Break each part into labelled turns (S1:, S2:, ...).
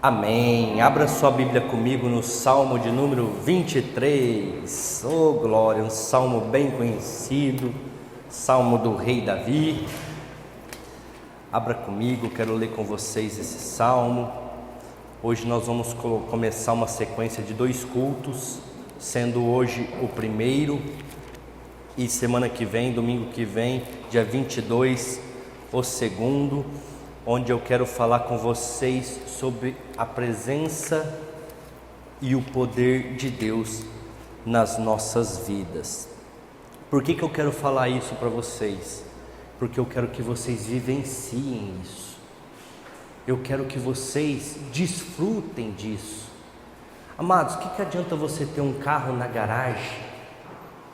S1: Amém. Abra sua Bíblia comigo no Salmo de número 23. Oh, glória, um salmo bem conhecido, salmo do rei Davi. Abra comigo, quero ler com vocês esse salmo. Hoje nós vamos começar uma sequência de 2 cultos, sendo hoje o primeiro e semana que vem, domingo que vem, dia 22, o segundo, onde eu quero falar com vocês sobre a presença e o poder de Deus nas nossas vidas. Por que eu quero falar isso para vocês? Porque eu quero que vocês vivenciem isso. Eu quero que vocês desfrutem disso. Amados, o que adianta você ter um carro na garagem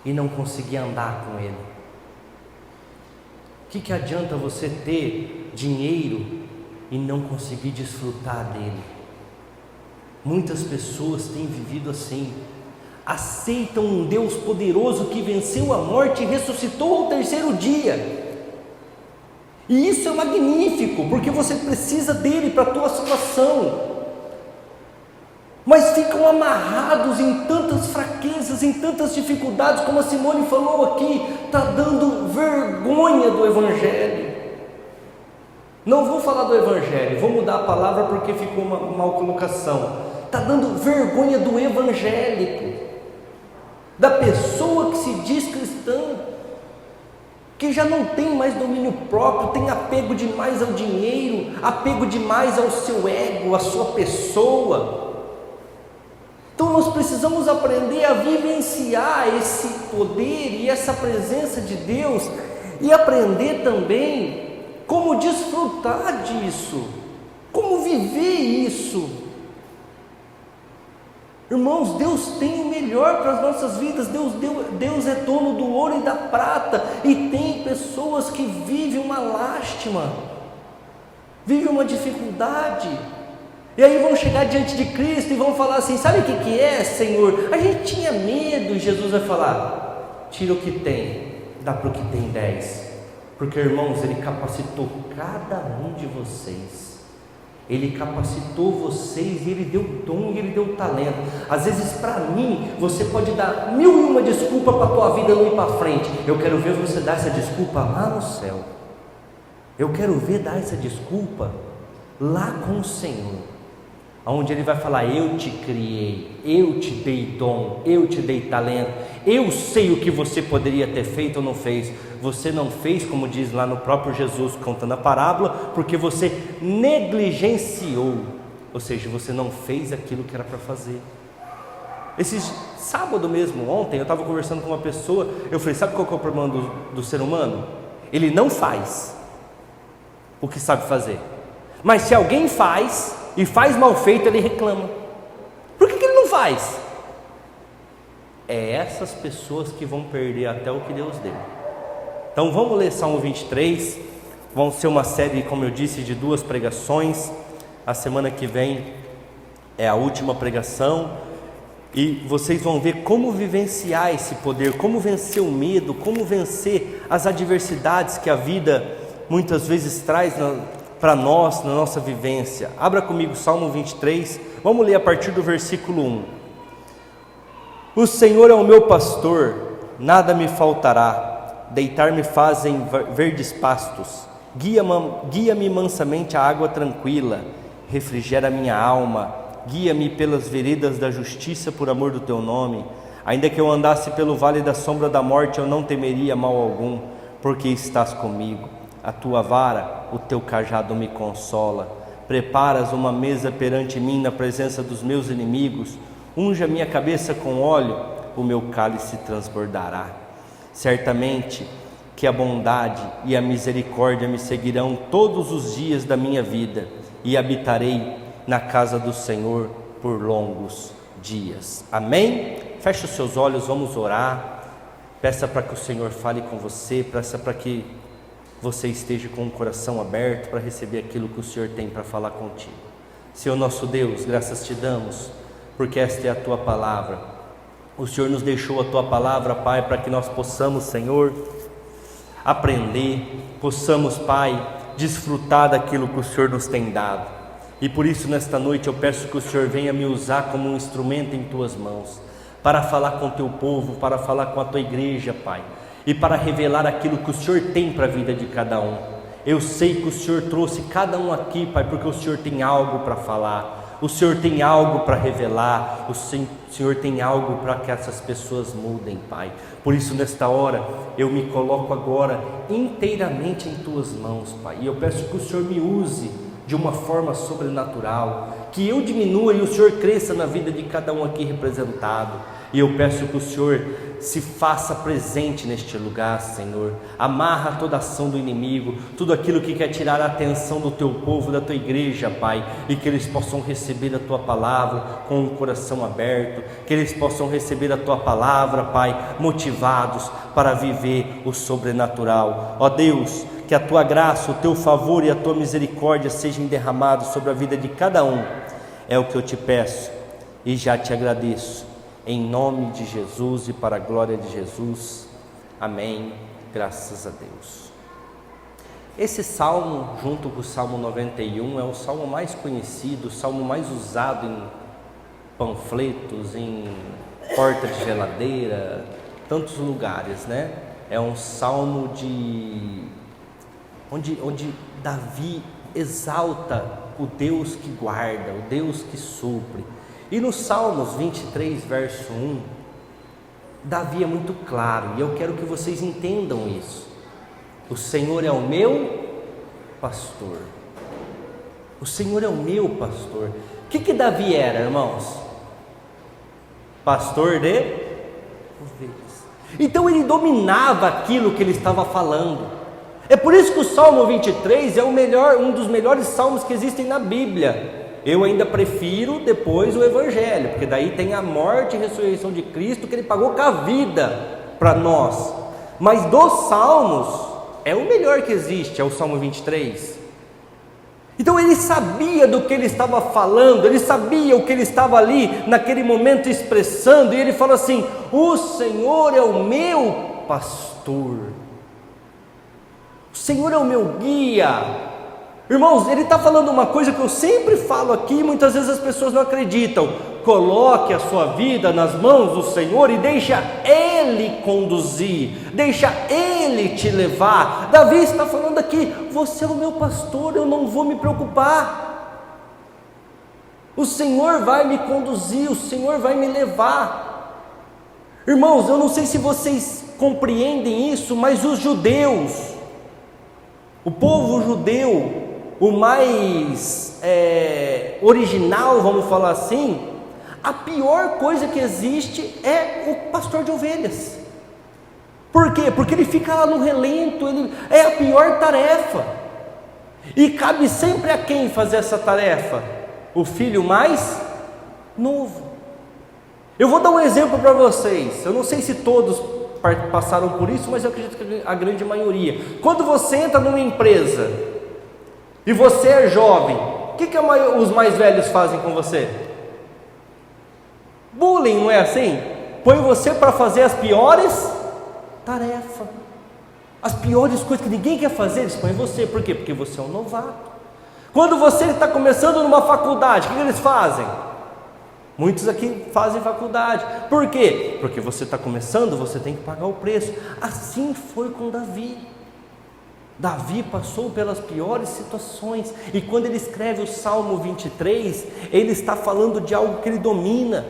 S1: e não conseguir andar com ele? O que adianta você ter dinheiro e não conseguir desfrutar dele? Muitas pessoas têm vivido assim, aceitam um Deus poderoso que venceu a morte e ressuscitou ao 3º dia, e isso é magnífico, porque você precisa dele para a tua salvação, mas ficam amarrados em tantas fraquezas, em tantas dificuldades, como a Simone falou aqui, está dando vergonha do Evangelho. Não vou falar do Evangelho, vou mudar a palavra porque ficou uma mal colocação. Está dando vergonha do evangélico, da pessoa que se diz cristã, que já não tem mais domínio próprio, tem apego demais ao dinheiro, apego demais ao seu ego, à sua pessoa. Então nós precisamos aprender a vivenciar esse poder e essa presença de Deus, e aprender também como desfrutar disso, como viver isso. Irmãos, Deus tem o melhor para as nossas vidas. Deus é dono do ouro e da prata, e tem pessoas que vivem uma lástima, vivem uma dificuldade, e aí vão chegar diante de Cristo e vão falar assim: sabe o que é, Senhor? A gente tinha medo. E Jesus vai falar: tira o que tem, dá para o que tem 10. Porque, irmãos, Ele capacitou cada um de vocês. Ele capacitou vocês, e Ele deu dom, e Ele deu talento. Às vezes, para mim, você pode dar 1001 desculpa para a tua vida não ir para frente. Eu quero ver você dar essa desculpa lá no céu. Eu quero ver dar essa desculpa lá com o Senhor, onde Ele vai falar: eu te criei, eu te dei dom, eu te dei talento, eu sei o que você poderia ter feito ou não fez. Você não fez, como diz lá no próprio Jesus contando a parábola, porque você negligenciou, ou seja, você não fez aquilo que era para fazer. Esse sábado mesmo, ontem, eu estava conversando com uma pessoa, eu falei: sabe qual que é o problema do ser humano? Ele não faz o que sabe fazer, mas se alguém faz e faz mal feito, ele reclama. Por que ele não faz? É essas pessoas que vão perder até o que Deus deu. Então vamos ler Salmo 23, vão ser uma série, como eu disse, de 2 pregações. A semana que vem é a última pregação, e vocês vão ver como vivenciar esse poder, como vencer o medo, como vencer as adversidades que a vida muitas vezes traz para nós, na nossa vivência. Abra comigo Salmo 23, vamos ler a partir do versículo 1. O Senhor é o meu pastor, nada me faltará. Deitar-me faz em verdes pastos, guia-me mansamente à água tranquila, refrigera minha alma, guia-me pelas veredas da justiça por amor do teu nome. Ainda que eu andasse pelo vale da sombra da morte, eu não temeria mal algum, porque estás comigo. A tua vara, o teu cajado me consola. Preparas uma mesa perante mim na presença dos meus inimigos. Unge a minha cabeça com óleo, o meu cálice transbordará. Certamente que a bondade e a misericórdia me seguirão todos os dias da minha vida, e habitarei na casa do Senhor por longos dias. Amém? Feche os seus olhos, vamos orar. Peça para que o Senhor fale com você, peça para que você esteja com o coração aberto para receber aquilo que o Senhor tem para falar contigo. Senhor nosso Deus, graças te damos, porque esta é a tua palavra. O Senhor nos deixou a tua palavra, Pai, para que nós possamos, Senhor, aprender, possamos, Pai, desfrutar daquilo que o Senhor nos tem dado. E por isso nesta noite eu peço que o Senhor venha me usar como um instrumento em tuas mãos, para falar com o teu povo, para falar com a tua igreja, Pai, e para revelar aquilo que o Senhor tem para a vida de cada um. Eu sei que o Senhor trouxe cada um aqui, Pai, porque o Senhor tem algo para falar, o Senhor tem algo para revelar, o Senhor tem algo para que essas pessoas mudem, Pai. Por isso nesta hora eu me coloco agora inteiramente em tuas mãos, Pai, e eu peço que o Senhor me use de uma forma sobrenatural, que eu diminua e o Senhor cresça na vida de cada um aqui representado. E eu peço que o Senhor se faça presente neste lugar, Senhor. Amarra toda ação do inimigo, tudo aquilo que quer tirar a atenção do teu povo, da tua igreja, Pai, e que eles possam receber a tua palavra com o coração aberto, que eles possam receber a tua palavra, Pai, motivados para viver o sobrenatural. Ó Deus, que a tua graça, o teu favor e a tua misericórdia sejam derramados sobre a vida de cada um. É o que eu te peço e já te agradeço. Em nome de Jesus e para a glória de Jesus. Amém. Graças a Deus. Esse salmo, junto com o Salmo 91, é o salmo mais conhecido, o salmo mais usado em panfletos, em porta de geladeira, tantos lugares, né? É um salmo onde Davi exalta o Deus que guarda, o Deus que supre. E no Salmos 23, verso 1, Davi é muito claro, e eu quero que vocês entendam isso. O Senhor é o meu pastor. O Senhor é o meu pastor. O que Davi era, irmãos? Pastor de ovelhas. Então ele dominava aquilo que ele estava falando. É por isso que o Salmo 23 é um dos melhores salmos que existem na Bíblia. Eu ainda prefiro depois o Evangelho, porque daí tem a morte e ressurreição de Cristo, que Ele pagou com a vida para nós. Mas dos Salmos, é o melhor que existe, é o Salmo 23. Então ele sabia do que ele estava falando, ele sabia o que ele estava ali, naquele momento expressando, e ele fala assim: o Senhor é o meu pastor, o Senhor é o meu guia. Irmãos, ele está falando uma coisa que eu sempre falo aqui, e muitas vezes as pessoas não acreditam. Coloque a sua vida nas mãos do Senhor e deixa Ele conduzir, deixa Ele te levar. Davi está falando aqui: você é o meu pastor, eu não vou me preocupar. O Senhor vai me conduzir, o Senhor vai me levar. Irmãos, eu não sei se vocês compreendem isso, mas os judeus, o povo judeu, o mais original, vamos falar assim, a pior coisa que existe é o pastor de ovelhas. Por quê? Porque ele fica lá no relento, é a pior tarefa. E cabe sempre a quem fazer essa tarefa? O filho mais novo. Eu vou dar um exemplo para vocês. Eu não sei se todos passaram por isso, mas eu acredito que a grande maioria. Quando você entra numa empresa e você é jovem, o que os mais velhos fazem com você? Bullying, não é assim? Põe você para fazer as piores tarefas, as piores coisas que ninguém quer fazer, eles põem você. Por quê? Porque você é um novato. Quando você está começando numa faculdade, o que eles fazem? Muitos aqui fazem faculdade. Por quê? Porque você está começando, você tem que pagar o preço. Assim foi com Davi. Davi passou pelas piores situações, e quando ele escreve o Salmo 23, ele está falando de algo que ele domina.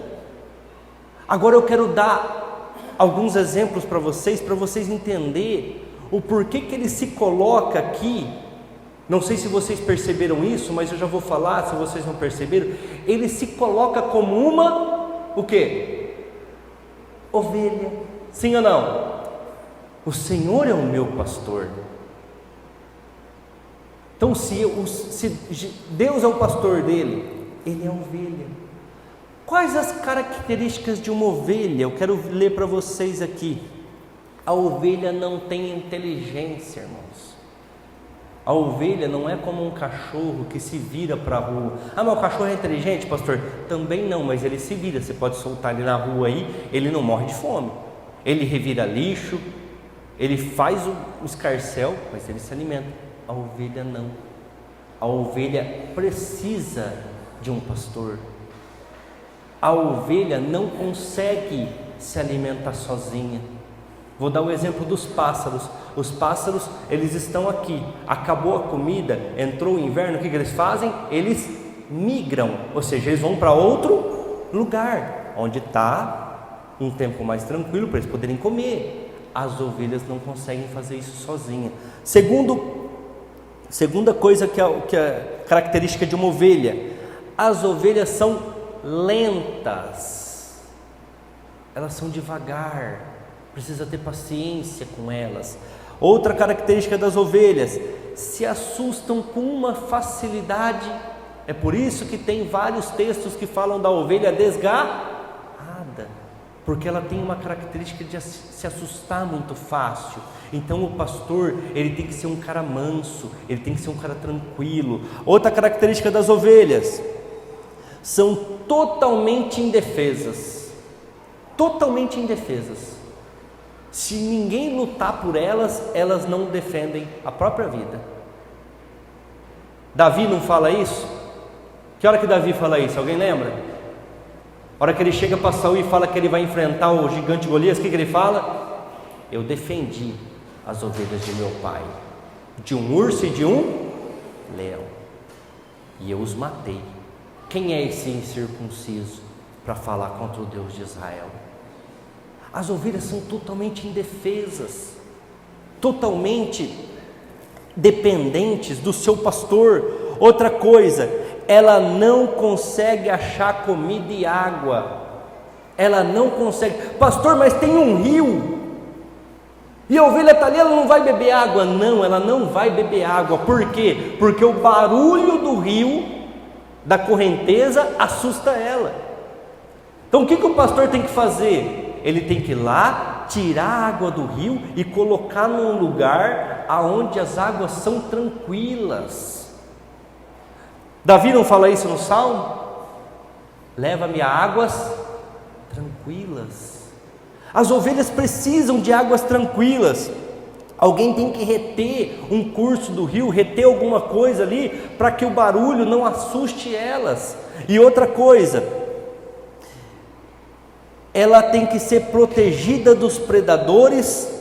S1: Agora eu quero dar alguns exemplos para vocês entenderem o porquê que ele se coloca aqui. Não sei se vocês perceberam isso, mas eu já vou falar, se vocês não perceberam. Ele se coloca como o quê? Ovelha. Sim ou não? O Senhor é o meu pastor. Então, se Deus é o pastor dele, ele é ovelha. Quais as características de uma ovelha? Eu quero ler para vocês aqui. A ovelha não tem inteligência, irmãos. A ovelha não é como um cachorro que se vira para a rua. Ah, mas o cachorro é inteligente, pastor? Também não, mas ele se vira. Você pode soltar ele na rua aí, ele não morre de fome. Ele revira lixo, ele faz o escarcéu, mas ele se alimenta. A ovelha não. A ovelha precisa de um pastor. A ovelha não consegue se alimentar sozinha. Vou dar o exemplo dos pássaros. Os pássaros, eles estão aqui, acabou a comida, entrou o inverno, o que eles fazem? Eles migram, ou seja, eles vão para outro lugar, onde está um tempo mais tranquilo para eles poderem comer. As ovelhas não conseguem fazer isso sozinhas. Segunda coisa que é característica de uma ovelha: as ovelhas são lentas, elas são devagar, precisa ter paciência com elas. Outra característica das ovelhas: se assustam com uma facilidade. É por isso que tem vários textos que falam da ovelha desgarrada, porque ela tem uma característica de se assustar muito fácil. Então o pastor, ele tem que ser um cara manso, ele tem que ser um cara tranquilo. Outra característica das ovelhas: são totalmente indefesas. Totalmente indefesas. Se ninguém lutar por elas, elas não defendem a própria vida. Davi não fala isso? Que hora que Davi fala isso? Alguém lembra? A hora que ele chega para Saul e fala que ele vai enfrentar o gigante Golias, o que ele fala? Eu defendi as ovelhas de meu pai, de um urso e de um leão, e eu os matei. Quem é esse incircunciso para falar contra o Deus de Israel? As ovelhas são totalmente indefesas, totalmente dependentes do seu pastor. Outra coisa, ela não consegue achar comida e água. Ela não consegue. Pastor, mas tem um rio, e a ovelha está ali, ela não vai beber água. Não, ela não vai beber água. Por quê? Porque o barulho do rio, da correnteza, assusta ela. Então o que o pastor tem que fazer? Ele tem que ir lá, tirar a água do rio e colocar num lugar aonde as águas são tranquilas. Davi não fala isso no Salmo? Leva-me a águas tranquilas. As ovelhas precisam de águas tranquilas. Alguém tem que reter um curso do rio, reter alguma coisa ali, para que o barulho não assuste elas. E outra coisa, ela tem que ser protegida dos predadores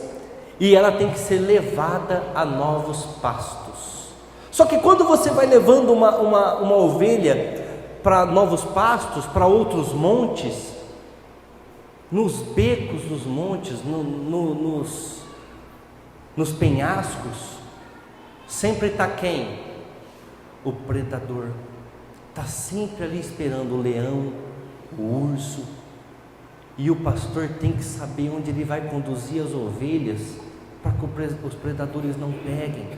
S1: e ela tem que ser levada a novos pastos. Só que quando você vai levando uma ovelha para novos pastos, para outros montes, nos becos dos montes, nos penhascos, sempre está quem? O predador. Está sempre ali esperando o leão, o urso. E o pastor tem que saber onde ele vai conduzir as ovelhas, para que os predadores não peguem.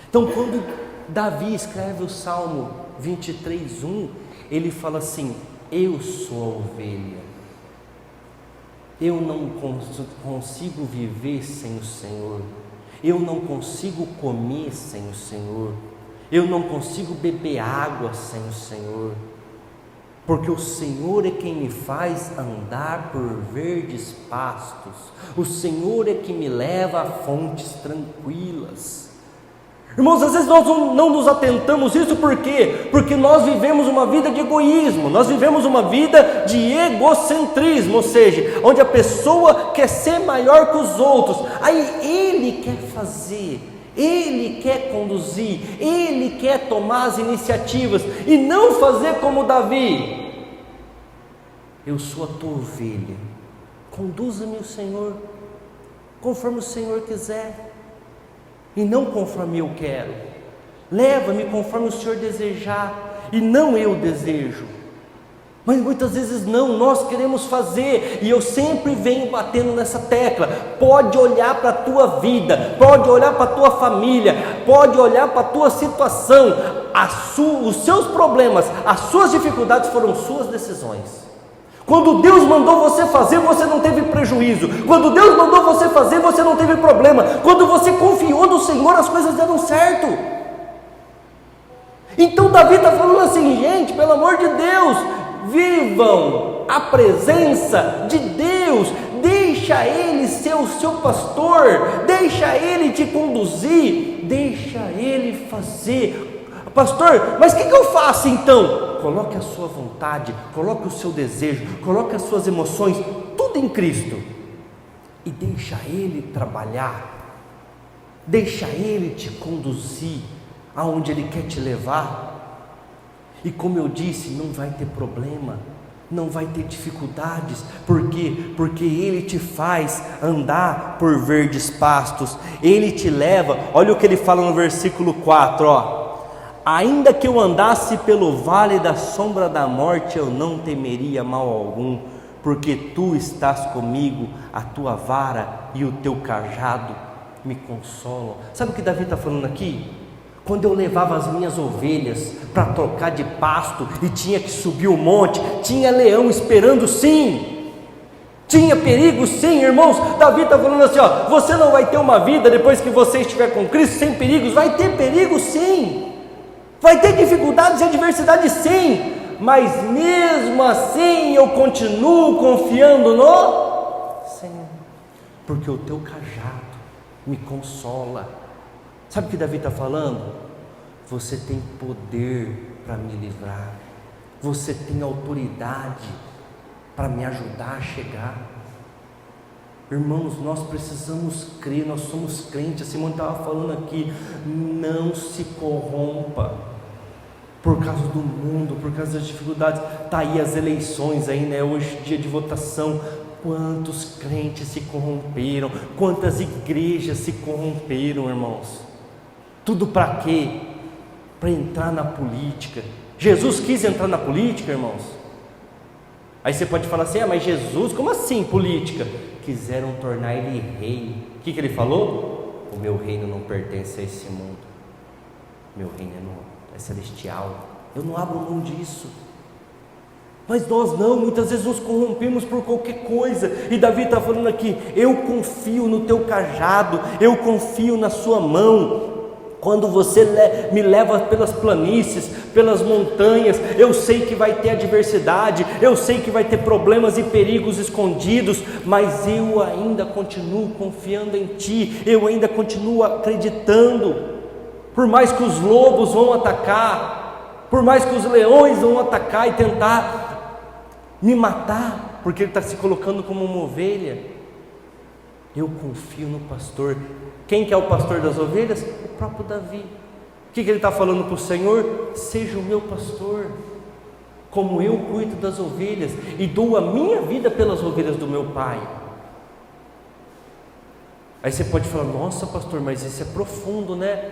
S1: Então, quando Davi escreve o Salmo 23:1, ele fala assim: eu sou a ovelha, eu não consigo viver sem o Senhor, eu não consigo comer sem o Senhor, eu não consigo beber água sem o Senhor, porque o Senhor é quem me faz andar por verdes pastos, o Senhor é que me leva a fontes tranquilas. Irmãos, às vezes nós não nos atentamos isso, por quê? Porque nós vivemos uma vida de egoísmo, nós vivemos uma vida de egocentrismo, ou seja, onde a pessoa quer ser maior que os outros, aí ele quer fazer, ele quer conduzir, ele quer tomar as iniciativas, e não fazer como Davi: eu sou a tua ovelha, conduza-me o Senhor, conforme o Senhor quiser, e não conforme eu quero. Leva-me conforme o Senhor desejar, e não eu desejo. Mas muitas vezes não, nós queremos fazer, e eu sempre venho batendo nessa tecla. Pode olhar para a tua vida, pode olhar para a tua família, pode olhar para a tua situação, os seus problemas, as suas dificuldades foram suas decisões. Quando Deus mandou você fazer, você não teve prejuízo. Quando Deus mandou você fazer, você não teve problema. Quando você confiou no Senhor, as coisas deram certo. Então Davi está falando assim: gente, pelo amor de Deus, vivam a presença de Deus, deixa Ele ser o seu pastor, deixa Ele te conduzir, deixa Ele fazer. Pastor, mas o que eu faço então? Coloque a sua vontade, coloque o seu desejo, coloque as suas emoções, tudo em Cristo, e deixa Ele trabalhar, deixa Ele te conduzir aonde Ele quer te levar. E como eu disse, não vai ter problema, não vai ter dificuldades. Por quê? Porque Ele te faz andar por verdes pastos, Ele te leva. Olha o que Ele fala no versículo 4, ó: ainda que eu andasse pelo vale da sombra da morte, eu não temeria mal algum, porque Tu estás comigo, a Tua vara e o Teu cajado me consolam. Sabe o que Davi está falando aqui? Quando eu levava as minhas ovelhas para trocar de pasto e tinha que subir o monte, tinha leão esperando, sim, tinha perigo, sim, irmãos. Davi está falando assim, ó: você não vai ter uma vida depois que você estiver com Cristo sem perigos. Vai ter perigo, sim, vai ter dificuldades e adversidades, sim, mas mesmo assim eu continuo confiando no Senhor, porque o Teu cajado me consola. Sabe o que Davi está falando? Você tem poder para me livrar, você tem autoridade para me ajudar a chegar. Irmãos, nós precisamos crer, nós somos crentes. A Simone estava falando aqui, não se corrompa por causa do mundo, por causa das dificuldades. Está aí as eleições aí, né? Hoje dia de votação. Quantos crentes se corromperam, quantas igrejas se corromperam, irmãos. Tudo para quê? Para entrar na política. Jesus quis entrar na política, irmãos. Aí você pode falar assim, mas Jesus, como assim política? Quiseram tornar Ele rei. O que Ele falou? O meu reino não pertence a esse mundo, meu reino é celestial, eu não abro mão disso. Mas nós não, muitas vezes nos corrompemos por qualquer coisa. E Davi está falando aqui, eu confio no Teu cajado, eu confio na Sua mão. Quando você me leva pelas planícies, pelas montanhas, eu sei que vai ter adversidade, eu sei que vai ter problemas e perigos escondidos, mas eu ainda continuo confiando em Ti, eu ainda continuo acreditando. Por mais que os lobos vão atacar, por mais que os leões vão atacar e tentar me matar, porque ele está se colocando como uma ovelha, eu confio no pastor. Quem que é o pastor das ovelhas? O próprio Davi. O que ele está falando para o Senhor? Seja o meu pastor, como eu cuido das ovelhas e dou a minha vida pelas ovelhas do meu Pai. Aí você pode falar, nossa pastor, mas isso é profundo, né?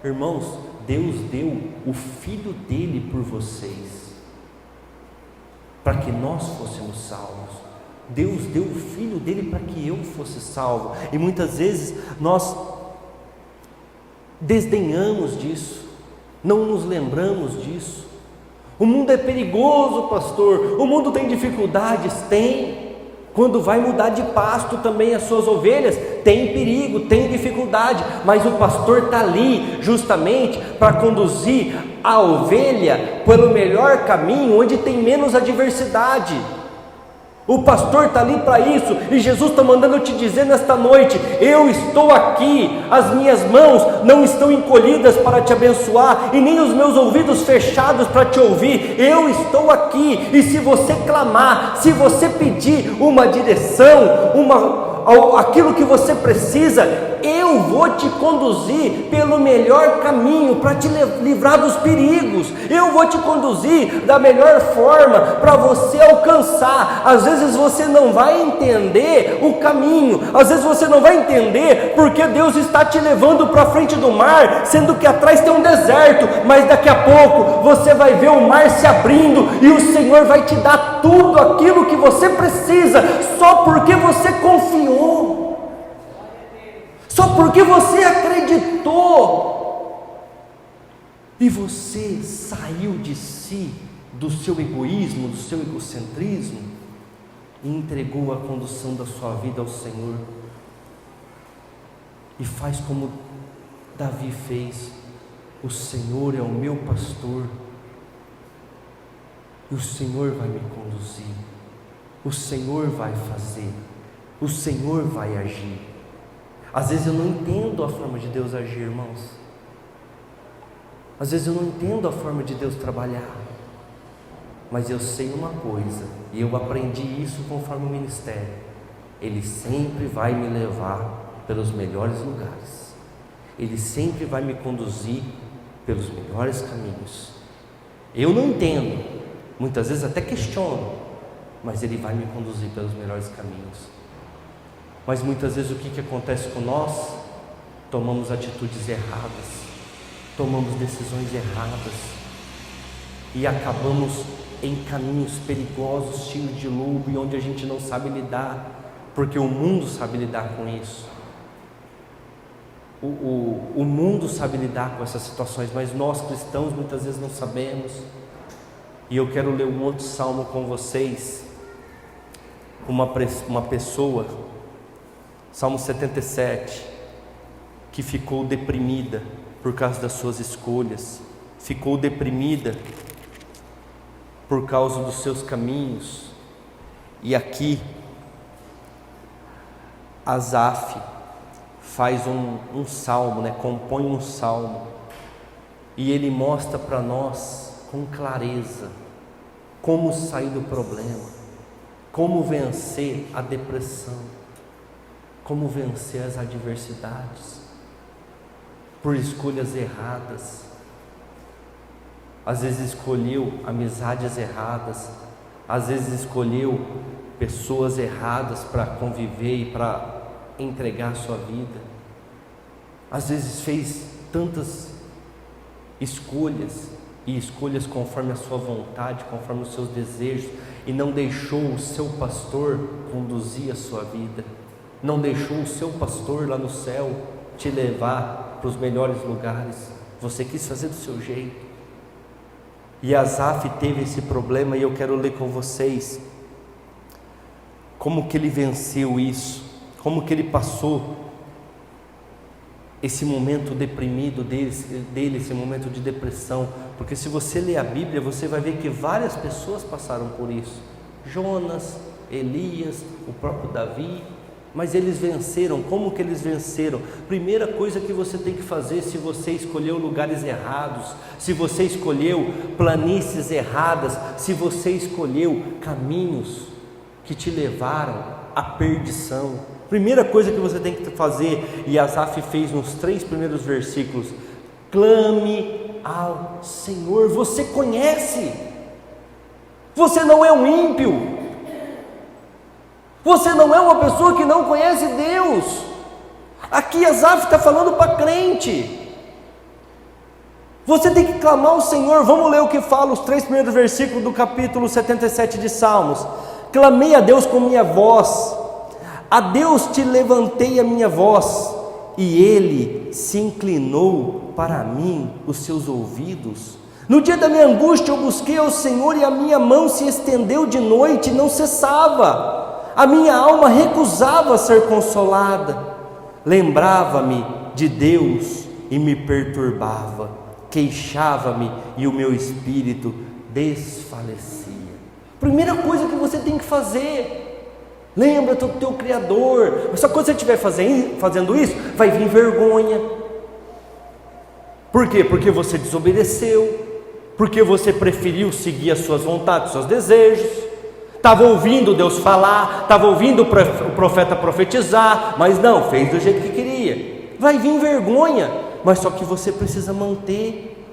S1: Irmãos, Deus deu o Filho dele por vocês, para que nós fôssemos salvos. Deus deu o Filho dele para que eu fosse salvo. E muitas vezes nós desdenhamos disso, não nos lembramos disso. O mundo é perigoso, pastor, o mundo tem dificuldades, tem. Quando vai mudar de pasto também as suas ovelhas, tem perigo, tem dificuldade, mas o pastor está ali justamente para conduzir a ovelha pelo melhor caminho, onde tem menos adversidade. O pastor está ali para isso, e Jesus está mandando te dizer nesta noite, eu estou aqui, as minhas mãos não estão encolhidas para te abençoar, e nem os meus ouvidos fechados para te ouvir, eu estou aqui, e se você clamar, se você pedir uma direção, aquilo que você precisa, eu vou te conduzir pelo melhor caminho para te livrar dos perigos, eu vou te conduzir da melhor forma para você alcançar. Às vezes você não vai entender o caminho, às vezes você não vai entender porque Deus está te levando para frente do mar, sendo que atrás tem um deserto, mas daqui a pouco você vai ver o mar se abrindo e o Senhor vai te dar tudo aquilo que você precisa, só porque você confiou, só porque você acreditou, e você saiu de si, do seu egoísmo, do seu egocentrismo, e entregou a condução da sua vida ao Senhor, e faz como Davi fez: o Senhor é o meu pastor, e o Senhor vai me conduzir, o Senhor vai fazer, o Senhor vai agir. Às vezes eu não entendo a forma de Deus agir, irmãos. Às vezes eu não entendo a forma de Deus trabalhar, mas eu sei uma coisa, e eu aprendi isso conforme o ministério: Ele sempre vai me levar pelos melhores lugares, Ele sempre vai me conduzir pelos melhores caminhos. Eu não entendo, muitas vezes até questiono, mas Ele vai me conduzir pelos melhores caminhos. Mas muitas vezes o que acontece com nós? Tomamos atitudes erradas, tomamos decisões erradas e acabamos em caminhos perigosos, cheios de lobo, e onde a gente não sabe lidar, porque o mundo sabe lidar com isso. O mundo sabe lidar com essas situações, mas nós cristãos muitas vezes não sabemos. E eu quero ler um outro salmo com vocês, uma pessoa, Salmo 77, que ficou deprimida por causa das suas escolhas, ficou deprimida por causa dos seus caminhos. E aqui Asaf faz um salmo, compõe um salmo, e ele mostra para nós com clareza como sair do problema, como vencer a depressão, como vencer as adversidades por escolhas erradas. Às vezes escolheu amizades erradas, às vezes escolheu pessoas erradas para conviver e para entregar a sua vida. Às vezes fez tantas escolhas, e escolhas conforme a sua vontade, conforme os seus desejos, e não deixou o seu pastor conduzir a sua vida, não deixou o seu pastor lá no céu te levar para os melhores lugares. Você quis fazer do seu jeito. E Asaf teve esse problema, e eu quero ler com vocês como que ele venceu isso, como que ele passou esse momento deprimido dele, esse momento de depressão. Porque se você ler a Bíblia, você vai ver que várias pessoas passaram por isso: Jonas, Elias, o próprio Davi. Mas eles venceram. Como que eles venceram? Primeira coisa que você tem que fazer, se você escolheu lugares errados, se você escolheu planícies erradas, se você escolheu caminhos que te levaram à perdição, primeira coisa que você tem que fazer, e Asaf fez nos 3 primeiros versículos: clame ao Senhor. Você conhece, você não é um ímpio, você não é uma pessoa que não conhece Deus. Aqui Asaf está falando para crente. Você tem que clamar ao Senhor. Vamos ler o que fala os 3 primeiros versículos do capítulo 77 de Salmos. Clamei a Deus com minha voz, a Deus te levantei a minha voz, e Ele se inclinou para mim os seus ouvidos. No dia da minha angústia eu busquei ao Senhor, e a minha mão se estendeu de noite e não cessava. A minha alma recusava ser consolada. Lembrava-me de Deus e me perturbava, queixava-me e o meu espírito desfalecia. Primeira coisa que você tem que fazer: lembra do teu Criador. Mas só quando você estiver fazendo isso, vai vir vergonha. Por quê? Porque você desobedeceu, porque você preferiu seguir as suas vontades, os seus desejos. Estava ouvindo Deus falar, estava ouvindo o profeta profetizar, mas não, fez do jeito que queria. Vai vir vergonha, mas só que você precisa manter,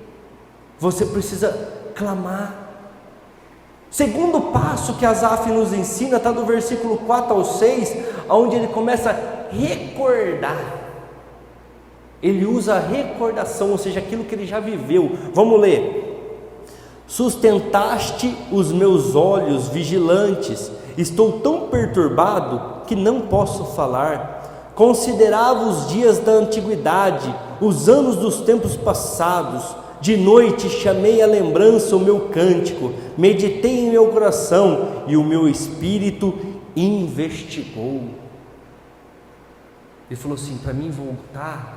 S1: você precisa clamar. Segundo passo que Asaf nos ensina, está do versículo 4 ao 6, onde ele começa a recordar. Ele usa a recordação, ou seja, aquilo que ele já viveu. Vamos ler. Sustentaste os meus olhos vigilantes, estou tão perturbado que não posso falar. Considerava os dias da antiguidade, os anos dos tempos passados. De noite chamei à lembrança o meu cântico, meditei em meu coração, e o meu espírito investigou. Ele falou assim: para mim voltar,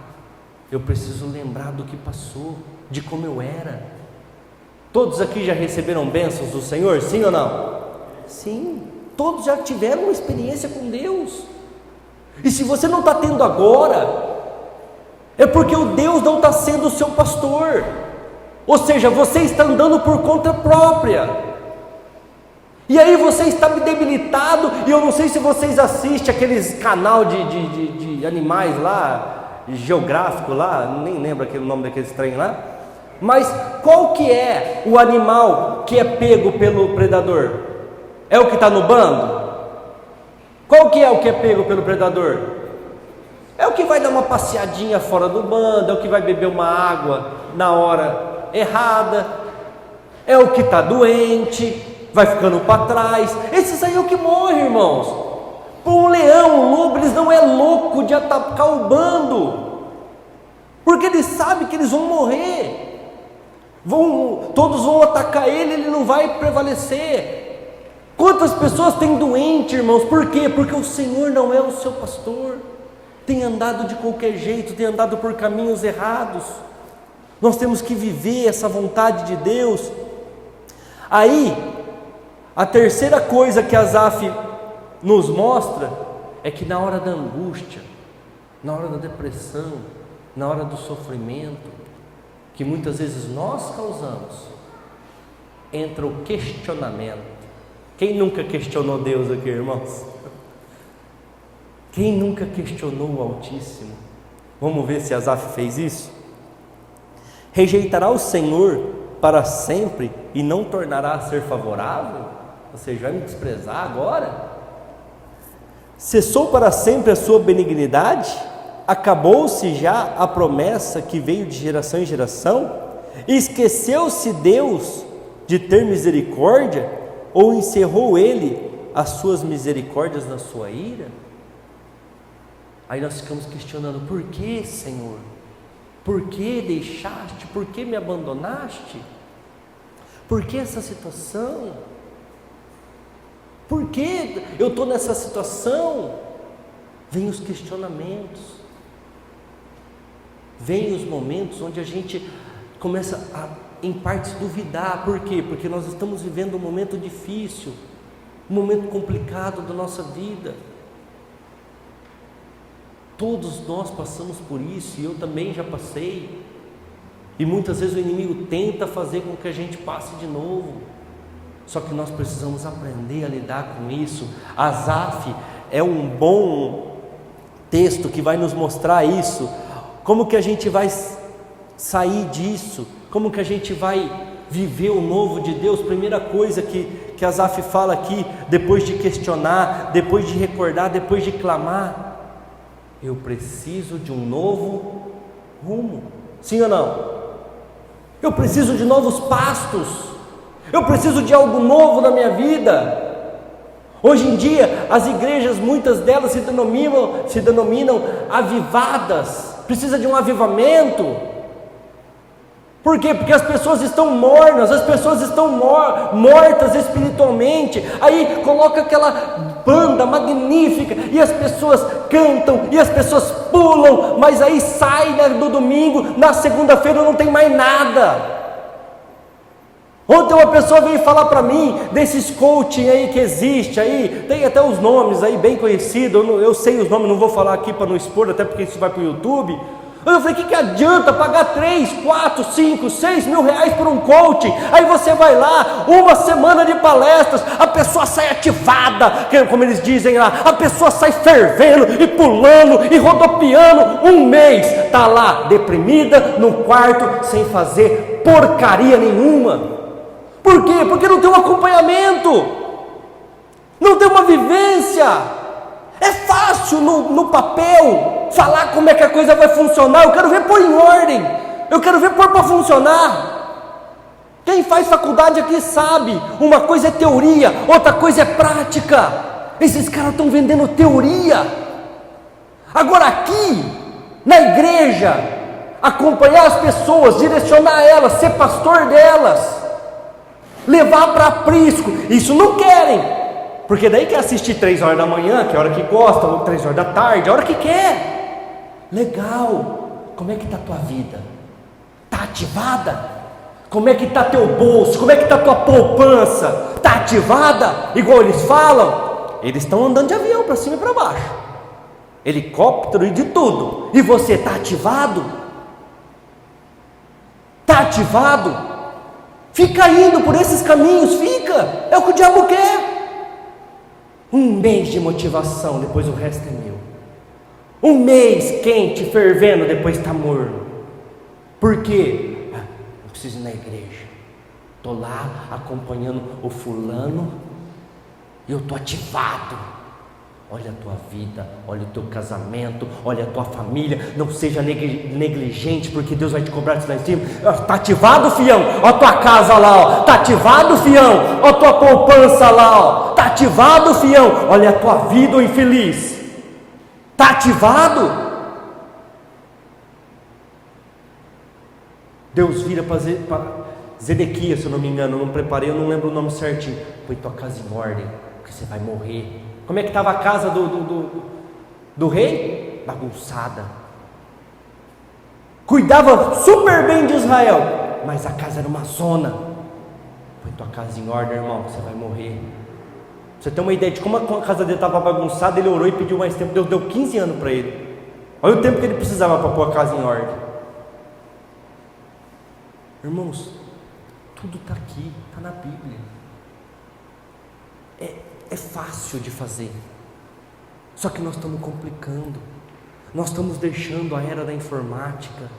S1: eu preciso lembrar do que passou, de como eu era. Todos aqui já receberam bênçãos do Senhor, sim ou não? Sim, todos já tiveram uma experiência com Deus. E se você não está tendo agora, é porque o Deus não está sendo o seu pastor. Ou seja, você está andando por conta própria. E aí você está debilitado, e eu não sei se vocês assistem aqueles canal de animais lá, geográfico lá, nem lembro aquele nome daquele trem lá. Mas qual que é o animal que é pego pelo predador? É o que está no bando? Qual que é o que é pego pelo predador? É o que vai dar uma passeadinha fora do bando, é o que vai beber uma água na hora errada, é o que está doente, vai ficando para trás. Esses aí é o que morre, irmãos. Um leão, um lobo, eles não é louco de atacar o bando, porque ele sabe que eles vão morrer, todos vão atacar ele não vai prevalecer. Quantas pessoas têm doente, irmãos? Por quê? Porque o Senhor não é o seu pastor, tem andado de qualquer jeito, tem andado por caminhos errados. Nós temos que viver essa vontade de Deus. Aí, a terceira coisa que Asaf nos mostra é que na hora da angústia, na hora da depressão, na hora do sofrimento, que muitas vezes nós causamos, entra o questionamento. Quem nunca questionou Deus aqui, irmãos? Quem nunca questionou o Altíssimo? Vamos ver se Asaf fez isso? Rejeitará o Senhor para sempre e não tornará a ser favorável? Ou seja, vai me desprezar agora? Cessou para sempre a sua benignidade? Acabou-se já a promessa que veio de geração em geração? Esqueceu-se Deus de ter misericórdia? Ou encerrou Ele as suas misericórdias na sua ira? Aí nós ficamos questionando: por que, Senhor? Por que deixaste? Por que me abandonaste? Por que essa situação? Por que eu estou nessa situação? Vem os questionamentos, vem os momentos onde a gente começa a, em partes, duvidar. Por quê? Porque nós estamos vivendo um momento difícil, um momento complicado da nossa vida. Todos nós passamos por isso, e eu também já passei. E muitas vezes o inimigo tenta fazer com que a gente passe de novo. Só que nós precisamos aprender a lidar com isso. Asaf é um bom texto que vai nos mostrar isso. Como que a gente vai sair disso? Como que a gente vai viver o novo de Deus? Primeira coisa que Asaf fala aqui, depois de questionar, depois de recordar, depois de clamar: eu preciso de um novo rumo. Sim ou não? Eu preciso de novos pastos. Eu preciso de algo novo na minha vida. Hoje em dia, as igrejas, muitas delas se denominam avivadas. Precisa de um avivamento. Por quê? Porque as pessoas estão mornas, as pessoas estão mortas espiritualmente. Aí coloca aquela banda magnífica, e as pessoas cantam, e as pessoas pulam, mas aí sai do domingo, na segunda-feira não tem mais nada. Ontem uma pessoa veio falar para mim desses coaching aí que existe aí, tem até os nomes aí bem conhecidos, eu sei os nomes, não vou falar aqui para não expor, até porque isso vai para o YouTube. Eu falei: que adianta pagar 3, 4, 5, 6 mil reais por um coaching? Aí você vai lá, uma semana de palestras, a pessoa sai ativada, como eles dizem lá, a pessoa sai fervendo e pulando e rodopiando. Um mês está lá deprimida no quarto, sem fazer porcaria nenhuma. Por quê? Porque não tem um acompanhamento, não tem uma vivência. É fácil no papel falar como é que a coisa vai funcionar. Eu quero ver pôr em ordem, eu quero ver pôr para funcionar. Quem faz faculdade aqui sabe, uma coisa é teoria, outra coisa é prática. Esses caras estão vendendo teoria. Agora aqui, na igreja, acompanhar as pessoas, direcionar elas, ser pastor delas, levar para aprisco, isso não querem. Porque daí quer assistir 3 horas da manhã, que é a hora que gosta, ou 3 horas da tarde, a hora que quer. Legal. Como é que está a tua vida? Está ativada? Como é que está teu bolso? Como é que está tua poupança? Está ativada? Igual eles falam? Eles estão andando de avião para cima e para baixo, helicóptero e de tudo. E você está ativado? Está Está ativado? Fica indo por esses caminhos, fica. É o que o diabo quer. Um mês de motivação, depois o resto é meu. Um mês quente, fervendo, depois está morno. Por quê? Não preciso ir na igreja. Estou lá acompanhando o fulano e eu estou ativado. Olha a tua vida, olha o teu casamento, olha a tua família. Não seja negligente, porque Deus vai te cobrar isso lá em cima. Está ativado, fião? Olha a tua casa lá, está ativado, fião? Olha a tua poupança lá, está ativado, fião? Olha a tua vida, ô infeliz. Está ativado? Deus vira para Zedequias, se eu não me engano, eu não preparei, eu não lembro o nome certinho. Põe tua casa em ordem, porque você vai morrer. Como é que estava a casa do rei? Bagunçada. Cuidava super bem de Israel, mas a casa era uma zona. Põe tua casa em ordem, irmão, você vai morrer. Você tem uma ideia de como a casa dele estava bagunçada? Ele orou e pediu mais tempo. Deus deu 15 anos para ele. Olha o tempo que ele precisava para pôr a casa em ordem. Irmãos, tudo está aqui, está na Bíblia. É fácil de fazer, só que nós estamos complicando. Nós estamos deixando a era da informática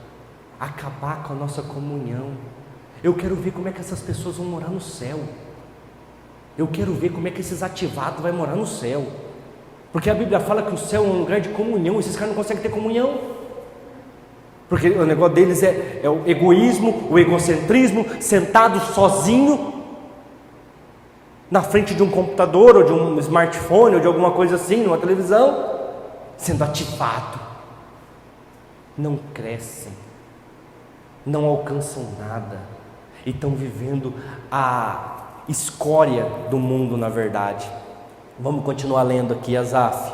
S1: acabar com a nossa comunhão. Eu quero ver como é que essas pessoas vão morar no céu. Eu quero ver como é que esses ativados vão morar no céu, porque a Bíblia fala que o céu é um lugar de comunhão. Esses caras não conseguem ter comunhão, porque o negócio deles é o egoísmo, o egocentrismo, sentado sozinho na frente de um computador, ou de um smartphone, ou de alguma coisa assim, numa televisão, sendo ativado. Não crescem, não alcançam nada, e estão vivendo a escória do mundo, na verdade. Vamos continuar lendo aqui, Asaf.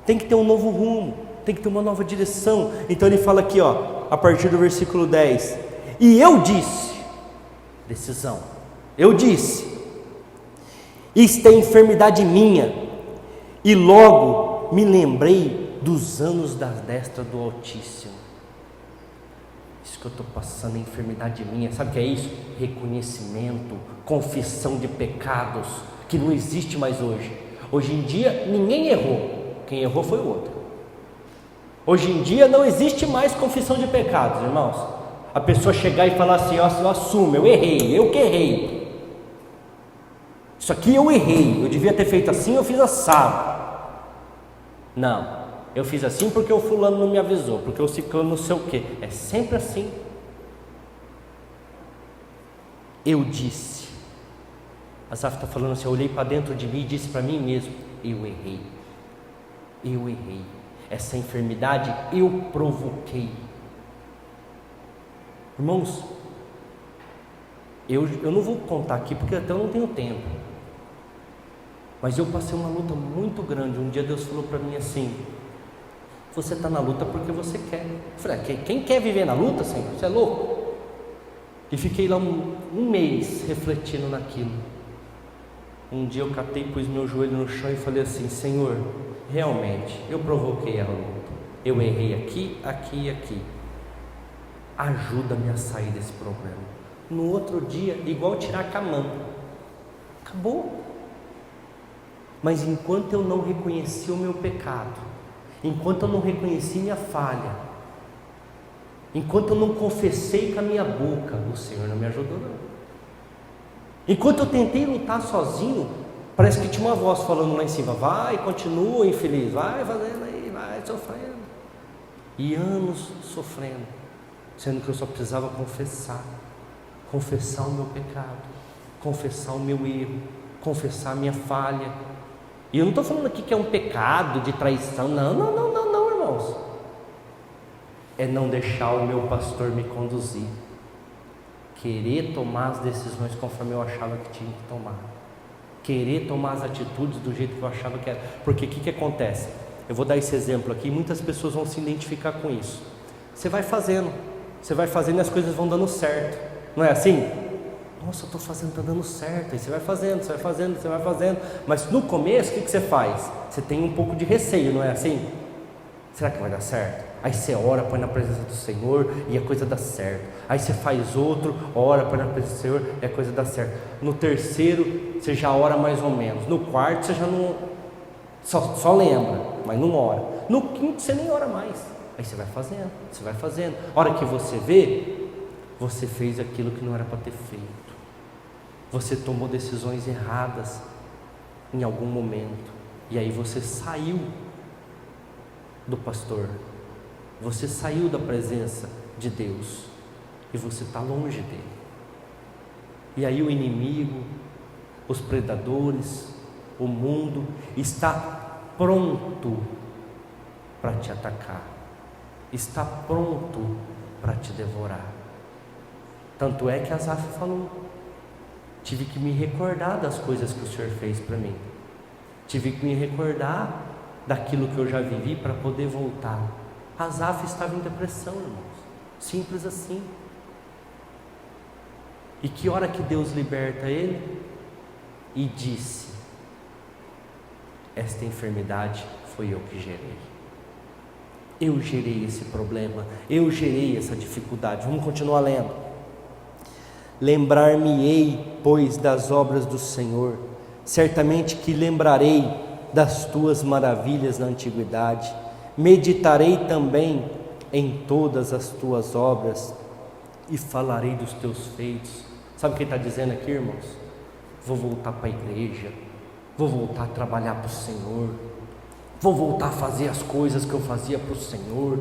S1: Tem que ter um novo rumo, tem que ter uma nova direção. Então ele fala aqui, a partir do versículo 10: e eu disse, decisão, eu disse, isto é enfermidade minha, e logo me lembrei dos anos da destra do Altíssimo. Isso que eu estou passando é enfermidade minha. Sabe o que é isso? Reconhecimento, confissão de pecados, que não existe mais hoje. Hoje em dia ninguém errou, quem errou foi o outro. Hoje em dia não existe mais confissão de pecados, irmãos. A pessoa chegar e falar assim, eu assumo, eu errei, eu que errei. Isso aqui eu errei, eu devia ter feito assim, eu fiz assado. Não, eu fiz assim porque o fulano não me avisou, porque o ciclano não sei o que. É sempre assim. Eu disse. Asaf está falando assim, eu olhei para dentro de mim e disse para mim mesmo, eu errei. Eu errei. Essa enfermidade eu provoquei. Irmãos, eu não vou contar aqui porque até eu não tenho tempo, mas eu passei uma luta muito grande. Um dia Deus falou para mim assim, você está na luta porque você quer. Eu falei, quem quer viver na luta, Senhor? Você é louco? E fiquei lá um mês refletindo naquilo. Um dia eu catei, pus meu joelho no chão e falei assim, Senhor, realmente, eu provoquei a luta, eu errei aqui, aqui e aqui, ajuda-me a sair desse problema. No outro dia, igual tirar a camã, acabou. Mas enquanto eu não reconheci o meu pecado, enquanto eu não reconheci minha falha, enquanto eu não confessei com a minha boca, o Senhor não me ajudou não. Enquanto eu tentei lutar sozinho, parece que tinha uma voz falando lá em cima, vai, continua infeliz, vai fazendo aí, vai sofrendo. E anos sofrendo, sendo que eu só precisava confessar o meu pecado, confessar o meu erro, confessar a minha falha. E eu não estou falando aqui que é um pecado de traição, não, irmãos. É não deixar o meu pastor me conduzir, querer tomar as decisões conforme eu achava que tinha que tomar, querer tomar as atitudes do jeito que eu achava que era. Porque o que acontece? Eu vou dar esse exemplo aqui, muitas pessoas vão se identificar com isso. Você vai fazendo e as coisas vão dando certo, não é assim? Nossa, eu estou fazendo, está dando certo. Aí você vai fazendo, mas no começo o que você faz? Você tem um pouco de receio, não é assim? Será que vai dar certo? Aí você ora, põe na presença do Senhor e a coisa dá certo. Aí você faz outro, ora, põe na presença do Senhor e a coisa dá certo. No terceiro, você já ora mais ou menos. No quarto, você já não... Só lembra, mas não ora. No quinto, você nem ora mais. Aí você vai fazendo, você vai fazendo. A hora que você vê, você fez aquilo que não era para ter feito. Você tomou decisões erradas em algum momento. E aí você saiu do pastor. Você saiu da presença de Deus e você está longe dele. E aí o inimigo, os predadores, o mundo está pronto para te atacar, está pronto para te devorar. Tanto é que Asaf falou: tive que me recordar das coisas que o Senhor fez para mim, tive que me recordar daquilo que eu já vivi para poder voltar. Asaf estava em depressão, irmãos, simples assim. E que hora que Deus liberta ele? E disse: esta enfermidade foi eu que gerei. Eu gerei esse problema, eu gerei essa dificuldade. Vamos continuar lendo. Lembrar-me-ei, pois, das obras do Senhor, certamente que lembrarei das tuas maravilhas na antiguidade. Meditarei também em todas as tuas obras e falarei dos teus feitos. Sabe o que ele está dizendo aqui, irmãos? Vou voltar para a igreja, vou voltar a trabalhar para o Senhor, vou voltar a fazer as coisas que eu fazia para o Senhor,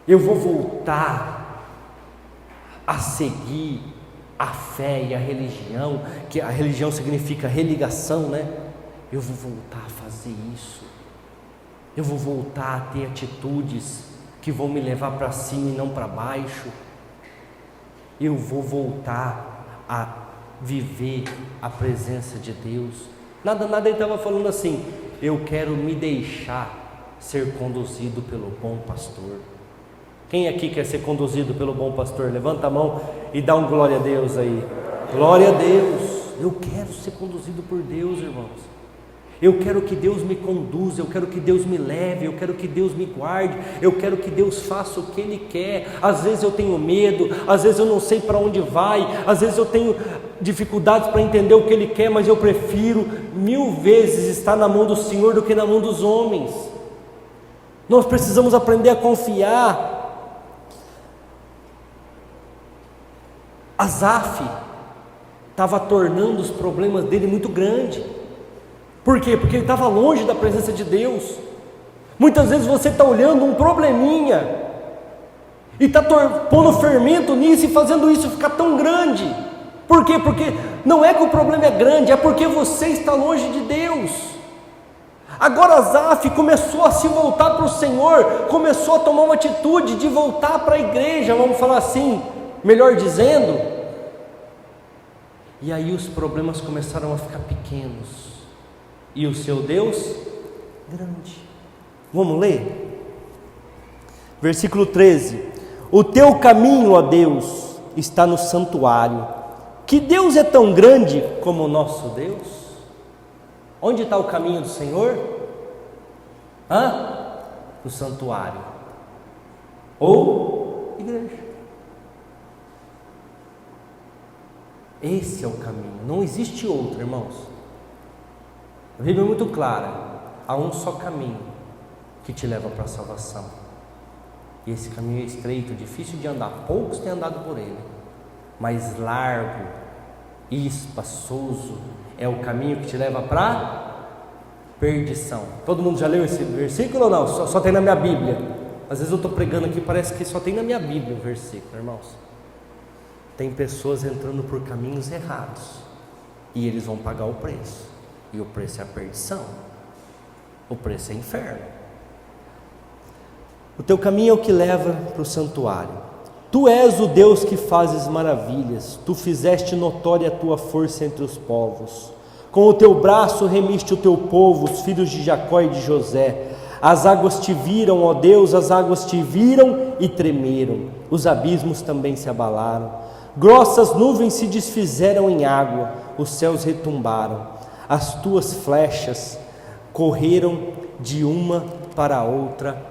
S1: eu vou voltar a seguir a fé e a religião, que a religião significa religação, né? Eu vou voltar a fazer isso. Eu vou voltar a ter atitudes que vão me levar para cima e não para baixo. Eu vou voltar a viver a presença de Deus. Nada ele estava falando assim: eu quero me deixar ser conduzido pelo bom pastor. Quem aqui quer ser conduzido pelo bom pastor? Levanta a mão e dá um glória a Deus aí. Glória a Deus. Eu quero ser conduzido por Deus, irmãos. Eu quero que Deus me conduza, eu quero que Deus me leve, eu quero que Deus me guarde, eu quero que Deus faça o que Ele quer. Às vezes eu tenho medo, às vezes eu não sei para onde vai, às vezes eu tenho dificuldades para entender o que Ele quer, mas eu prefiro 1000 vezes estar na mão do Senhor do que na mão dos homens. Nós precisamos aprender a confiar. Asaf estava tornando os problemas dele muito grandes. Por quê? Porque ele estava longe da presença de Deus. Muitas vezes você está olhando um probleminha e está pondo fermento nisso e fazendo isso ficar tão grande. Por quê? Porque não é que o problema é grande, é porque você está longe de Deus. Agora Asaf começou a se voltar para o Senhor, começou a tomar uma atitude de voltar para a igreja, vamos falar assim, melhor dizendo. E aí os problemas começaram a ficar pequenos. E o seu Deus, grande. Vamos ler? Versículo 13. O teu caminho, ó Deus, está no santuário. Que Deus é tão grande como o nosso Deus? Onde está o caminho do Senhor? No santuário. Ou igreja. Esse é o caminho, não existe outro, irmãos. A Bíblia é muito clara: há um só caminho que te leva para a salvação, e esse caminho é estreito, difícil de andar, poucos têm andado por ele, mas largo e espaçoso é o caminho que te leva para a perdição. Todo mundo já leu esse versículo ou não? Só tem na minha Bíblia. Às vezes eu estou pregando aqui, parece que só tem na minha Bíblia o versículo, irmãos. Tem pessoas entrando por caminhos errados e eles vão pagar o preço. E o preço é a perdição, o preço é inferno. O teu caminho é o que leva para o santuário. Tu és o Deus que fazes maravilhas, tu fizeste notória a tua força entre os povos. Com o teu braço remiste o teu povo, os filhos de Jacó e de José. As águas te viram, ó Deus, as águas te viram e tremeram, os abismos também se abalaram. Grossas nuvens se desfizeram em água, os céus retumbaram. As tuas flechas correram de uma para a outra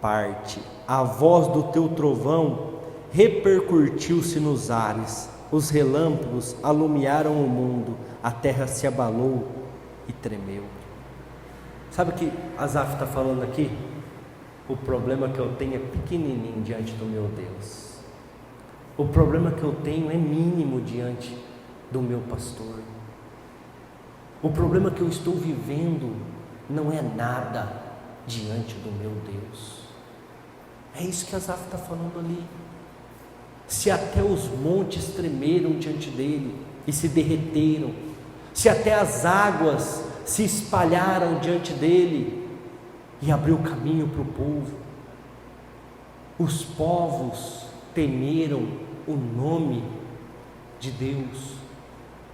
S1: parte, a voz do teu trovão repercutiu-se nos ares, os relâmpagos alumiaram o mundo, a terra se abalou e tremeu. Sabe o que Asaf está falando aqui? O problema que eu tenho é pequenininho diante do meu Deus. O problema que eu tenho é mínimo diante do meu pastor. O problema que eu estou vivendo não é nada diante do meu Deus. É isso que Asaf está falando ali. Se até os montes tremeram diante dele e se derreteram, se até as águas se espalharam diante dele e abriu caminho para o povo, os povos temeram o nome de Deus.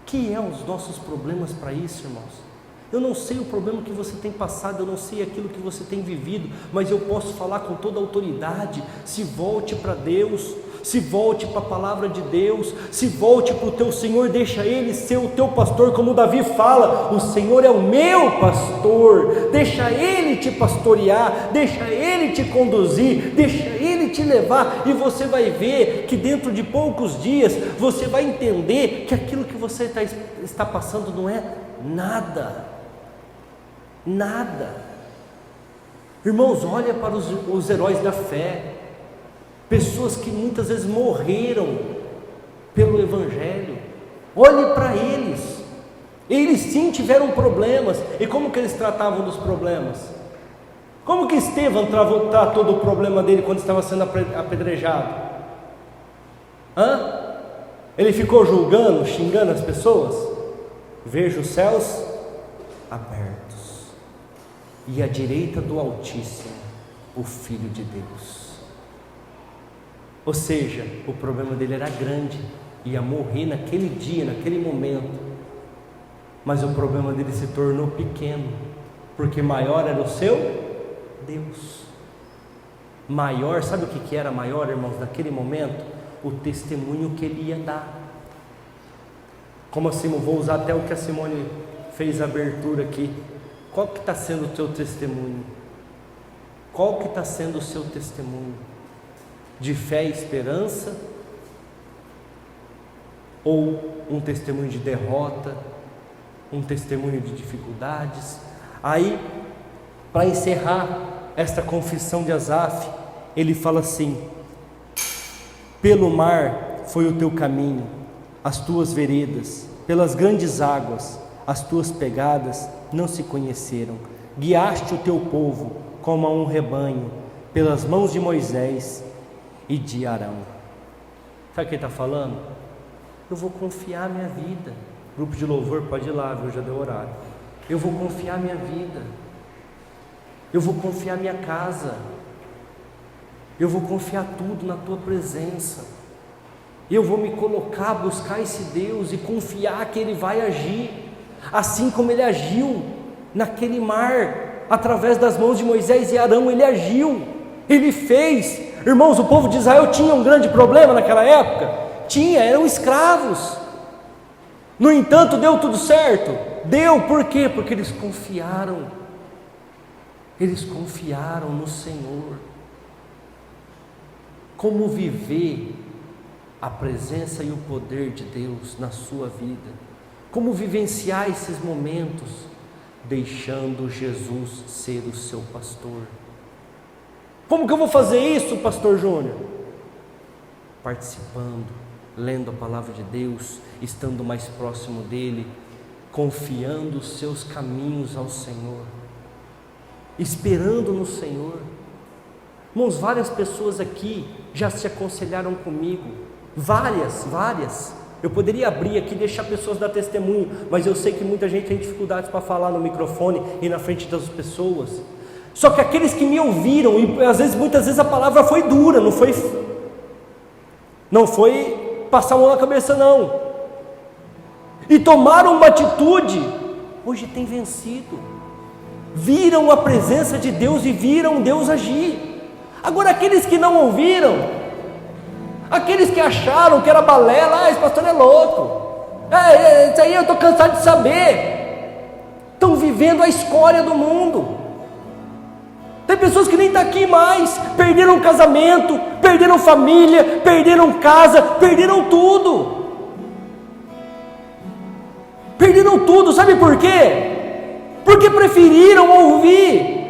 S1: Que é os nossos problemas para isso, irmãos? Eu não sei o problema que você tem passado, eu não sei aquilo que você tem vivido, mas eu posso falar com toda a autoridade: se volte para Deus, se volte para a palavra de Deus, se volte para o teu Senhor, deixa Ele ser o teu pastor, como Davi fala: o Senhor é o meu pastor, deixa Ele te pastorear, deixa Ele te conduzir, deixa Ele te levar, e você vai ver que dentro de poucos dias, você vai entender que aquilo que você está passando não é nada. Nada. Irmãos, olha para os heróis da fé, pessoas que muitas vezes morreram pelo Evangelho. Olhe para eles. Eles sim tiveram problemas. E como que eles tratavam dos problemas? Como que Estevão tratou o problema dele quando estava sendo apedrejado? Ele ficou julgando, xingando as pessoas? Veja os céus abertos e à direita do Altíssimo o Filho de Deus. Ou seja, o problema dele era grande, ia morrer naquele dia, naquele momento, mas o problema dele se tornou pequeno, porque maior era o seu Deus. Maior, sabe o que era maior, irmãos, naquele momento? O testemunho que ele ia dar. Como assim, eu vou usar até o que a Simone fez a abertura aqui. Qual que está sendo o teu testemunho? Qual que está sendo o seu testemunho? De fé e esperança? Ou um testemunho de derrota? Um testemunho de dificuldades? Aí, para encerrar esta confissão de Asaf, ele fala assim: pelo mar foi o teu caminho, as tuas veredas, pelas grandes águas, as tuas pegadas não se conheceram. Guiaste o teu povo como a um rebanho, pelas mãos de Moisés e de Arão. Sabe o que ele está falando? Eu vou confiar minha vida. Grupo de louvor, pode ir lá, viu? Já deu horário. Eu vou confiar minha vida. Eu vou confiar minha casa. Eu vou confiar tudo na tua presença. Eu vou me colocar, buscar esse Deus e confiar que Ele vai agir, assim como Ele agiu naquele mar, através das mãos de Moisés e Arão. Ele agiu, Ele fez. Irmãos, o povo de Israel tinha um grande problema naquela época? Tinha, eram escravos. No entanto, deu tudo certo? Deu, por quê? Porque eles confiaram no Senhor. Como viver a presença e o poder de Deus na sua vida? Como vivenciar esses momentos? Deixando Jesus ser o seu pastor. Como que eu vou fazer isso, pastor Júnior? Participando, lendo a palavra de Deus, estando mais próximo dEle, confiando os seus caminhos ao Senhor, esperando no Senhor. Irmãos, várias pessoas aqui já se aconselharam comigo, várias. Eu poderia abrir aqui e deixar pessoas dar testemunho, mas eu sei que muita gente tem dificuldades para falar no microfone e na frente das pessoas. Só que aqueles que me ouviram, e muitas vezes a palavra foi dura, não foi passar a mão na cabeça não, e tomaram uma atitude, hoje tem vencido, viram a presença de Deus e viram Deus agir. Agora aqueles que não ouviram, aqueles que acharam que era balela, esse pastor é louco, isso aí eu estou cansado de saber, estão vivendo a escória do mundo. Tem pessoas que nem estão aqui mais, perderam casamento, perderam família, perderam casa, perderam tudo. Perderam tudo, sabe por quê? Porque preferiram ouvir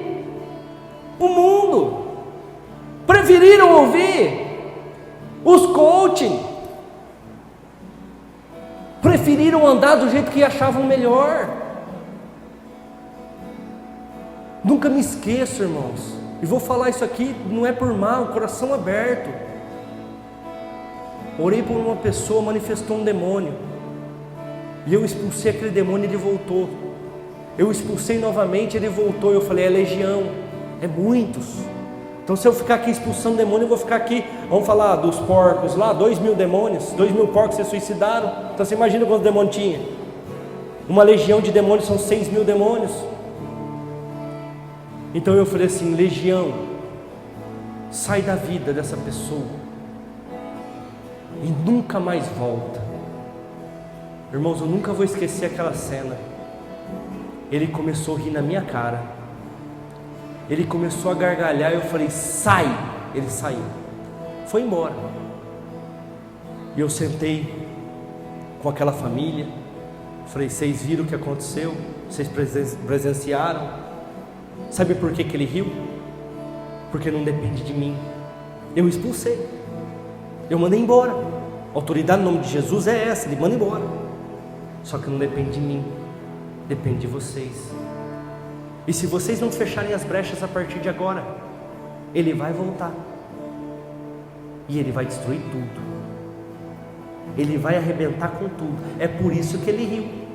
S1: o mundo, preferiram ouvir os coaching, preferiram andar do jeito que achavam melhor. Nunca me esqueço, irmãos, e vou falar isso aqui, não é por mal, coração aberto. Orei por uma pessoa, manifestou um demônio, e eu expulsei aquele demônio e ele voltou. Eu expulsei novamente, ele voltou. Eu falei, é legião, é muitos. Então se eu ficar aqui expulsando demônio, eu vou ficar aqui, vamos falar dos porcos lá, 2.000 demônios, 2.000 porcos se suicidaram. Então você imagina quantos demônios tinha? Uma legião de demônios são 6.000 demônios. Então eu falei assim, legião, sai da vida dessa pessoa e nunca mais volta. Irmãos, eu nunca vou esquecer aquela cena. Ele começou a rir na minha cara, ele começou a gargalhar, eu falei, sai. Ele saiu, foi embora. E eu sentei com aquela família, falei, vocês viram o que aconteceu? Vocês presenciaram? Sabe por que ele riu? Porque não depende de mim. Eu expulsei, eu mandei embora. A autoridade no nome de Jesus é essa, ele manda embora. Só que não depende de mim, depende de vocês. E se vocês não fecharem as brechas a partir de agora, ele vai voltar e ele vai destruir tudo, ele vai arrebentar com tudo. É por isso que ele riu.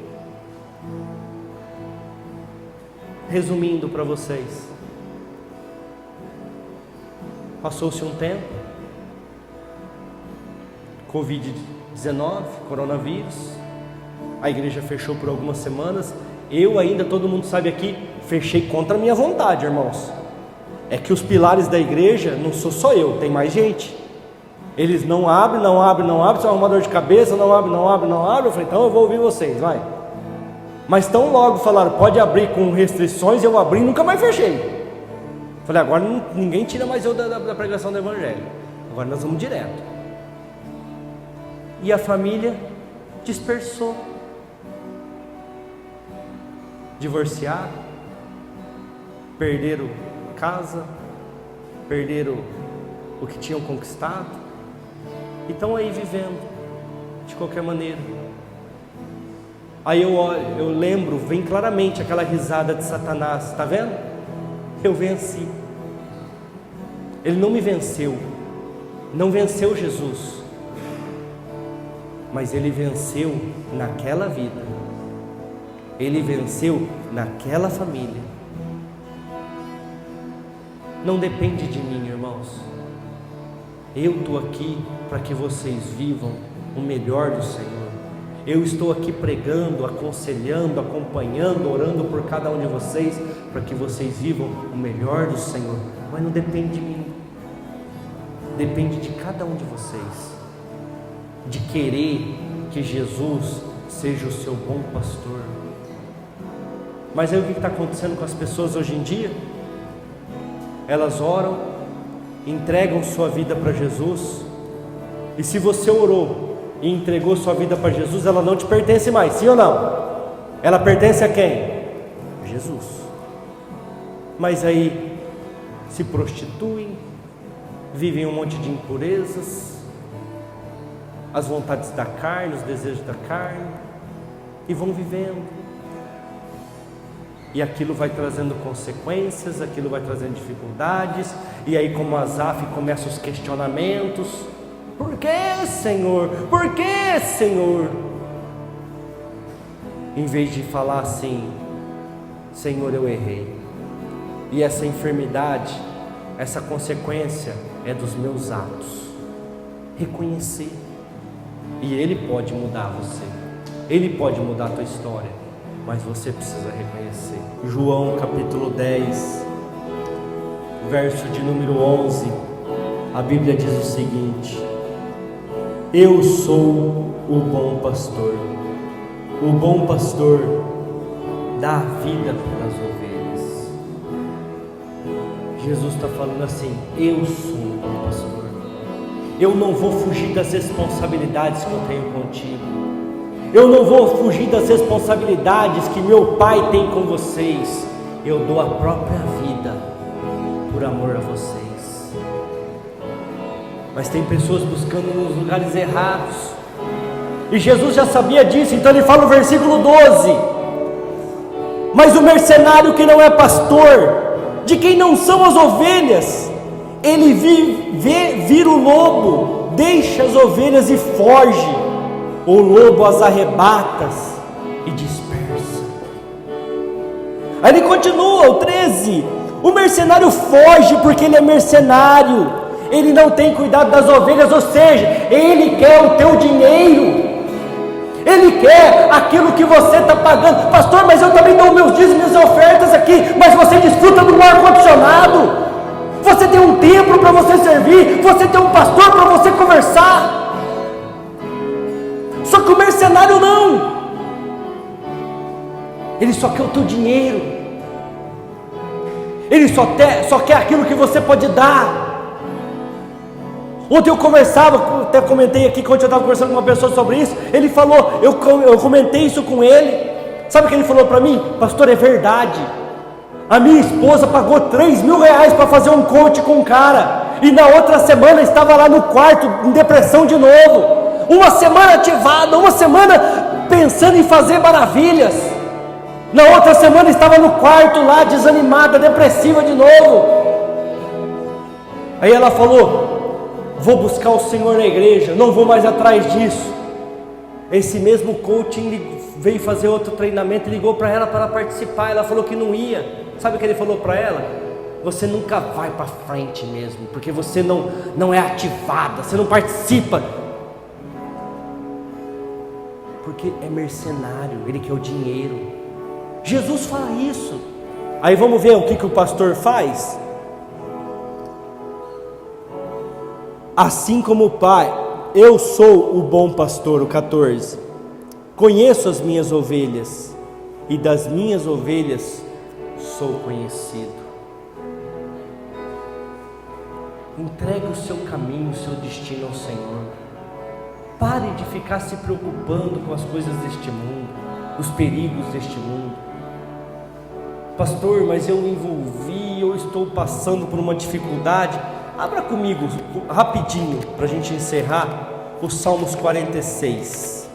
S1: Resumindo para vocês, passou-se um tempo, Covid-19, coronavírus, a igreja fechou por algumas semanas. Eu ainda, todo mundo sabe aqui, fechei contra a minha vontade, irmãos. É que os pilares da igreja, não sou só eu, tem mais gente. Eles não abrem, só arruma dor de cabeça, não abre. Eu falei, então eu vou ouvir vocês, vai. Mas tão logo falaram, pode abrir com restrições, eu abri e nunca mais fechei. Falei, agora ninguém tira mais eu da pregação do evangelho. Agora nós vamos direto. E a família dispersou. Divorciaram, perderam casa, perderam o que tinham conquistado, e estão aí vivendo de qualquer maneira. Aí eu lembro, vem claramente aquela risada de Satanás, está vendo? Eu venci. Ele não me venceu, não venceu Jesus, mas ele venceu naquela vida. Ele venceu naquela família. Não depende de mim, irmãos. Eu estou aqui para que vocês vivam o melhor do Senhor. Eu estou aqui pregando, aconselhando, acompanhando, orando por cada um de vocês, para que vocês vivam o melhor do Senhor. Mas não depende de mim, depende de cada um de vocês, de querer que Jesus seja o seu bom pastor. Mas aí o que está acontecendo com as pessoas hoje em dia? Elas oram, entregam sua vida para Jesus, e se você orou e entregou sua vida para Jesus, ela não te pertence mais, sim ou não? Ela pertence a quem? Jesus. Mas aí se prostituem, vivem um monte de impurezas, as vontades da carne, os desejos da carne, e vão vivendo. E aquilo vai trazendo consequências, aquilo vai trazendo dificuldades, e aí como Asaf começa os questionamentos: por que, Senhor? Por que, Senhor? Em vez de falar assim: Senhor, eu errei, e essa enfermidade, essa consequência é dos meus atos. Reconhecer, e Ele pode mudar você, Ele pode mudar a tua história, mas você precisa reconhecer. João capítulo 10, verso de número 11, a Bíblia diz o seguinte: eu sou o bom pastor. O bom pastor dá a vida pelas ovelhas. Jesus está falando assim: eu sou o bom pastor. Eu não vou fugir das responsabilidades que eu tenho contigo. Eu não vou fugir das responsabilidades que meu Pai tem com vocês. Eu dou a própria vida por amor a vocês. Mas tem pessoas buscando nos lugares errados, e Jesus já sabia disso. Então ele fala no versículo 12: mas o mercenário que não é pastor, de quem não são as ovelhas, ele vira o lobo, deixa as ovelhas e foge. O lobo as arrebata e dispersa. Aí ele continua, o 13: o mercenário foge porque ele é mercenário, ele não tem cuidado das ovelhas, ou seja, ele quer o teu dinheiro, ele quer aquilo que você está pagando. Pastor, mas eu também dou meus dízimos e minhas ofertas aqui, mas você desfruta do ar-condicionado, você tem um templo para você servir, você tem um pastor para você conversar. Só que o mercenário não, ele só quer o teu dinheiro, ele só quer aquilo que você pode dar. Ontem eu conversava, até comentei aqui quando eu estava conversando com uma pessoa sobre isso. Ele falou, eu comentei isso com ele. Sabe o que ele falou para mim? Pastor, é verdade. A minha esposa pagou R$3.000 para fazer um coach com um cara, e na outra semana estava lá no quarto em depressão de novo. Uma semana ativada, uma semana pensando em fazer maravilhas, na outra semana estava no quarto lá desanimada, depressiva de novo. Aí ela falou: vou buscar o Senhor na igreja, não vou mais atrás disso. Esse mesmo coaching veio fazer outro treinamento, ligou para ela para participar, ela falou que não ia. Sabe o que ele falou para ela? Você nunca vai para frente mesmo, porque você não é ativada, você não participa, porque é mercenário, ele quer o dinheiro. Jesus fala isso. Aí vamos ver o que o pastor faz. Assim como o Pai, eu sou o bom pastor, o 14. Conheço as minhas ovelhas, e das minhas ovelhas sou conhecido. Entregue o seu caminho, o seu destino ao Senhor. Pare de ficar se preocupando com as coisas deste mundo, os perigos deste mundo. Pastor, mas eu envolvi, eu estou passando por uma dificuldade. Abra comigo, rapidinho, para a gente encerrar, o Salmos 46.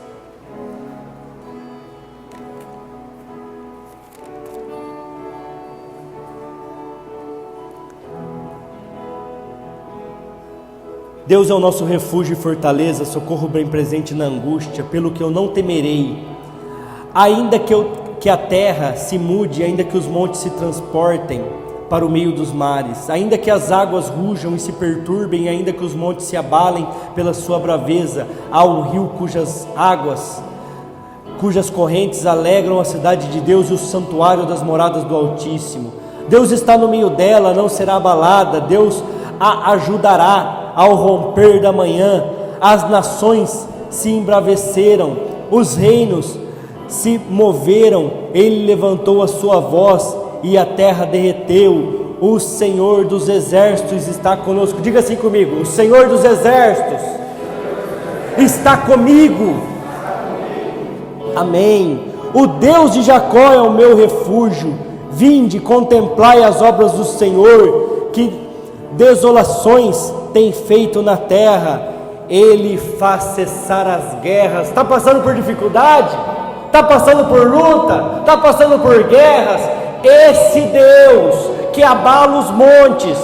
S1: Deus é o nosso refúgio e fortaleza, socorro bem presente na angústia, pelo que eu não temerei. Ainda que a terra se mude, ainda que os montes se transportem para o meio dos mares, ainda que as águas rujam e se perturbem, ainda que os montes se abalem pela sua braveza, há um rio cujas correntes alegram a cidade de Deus e o santuário das moradas do Altíssimo. Deus está no meio dela, não será abalada. Deus a ajudará ao romper da manhã. As nações se embraveceram, os reinos se moveram, ele levantou a sua voz e a terra derreteu. O Senhor dos exércitos está conosco. Diga assim comigo: o Senhor dos exércitos está comigo. Amém. O Deus de Jacó é o meu refúgio. Vinde, contemplai as obras do Senhor, que desolações tem feito na terra. Ele faz cessar as guerras. Está passando por dificuldade? Está passando por luta? Está passando por guerras? Esse Deus que abala os montes,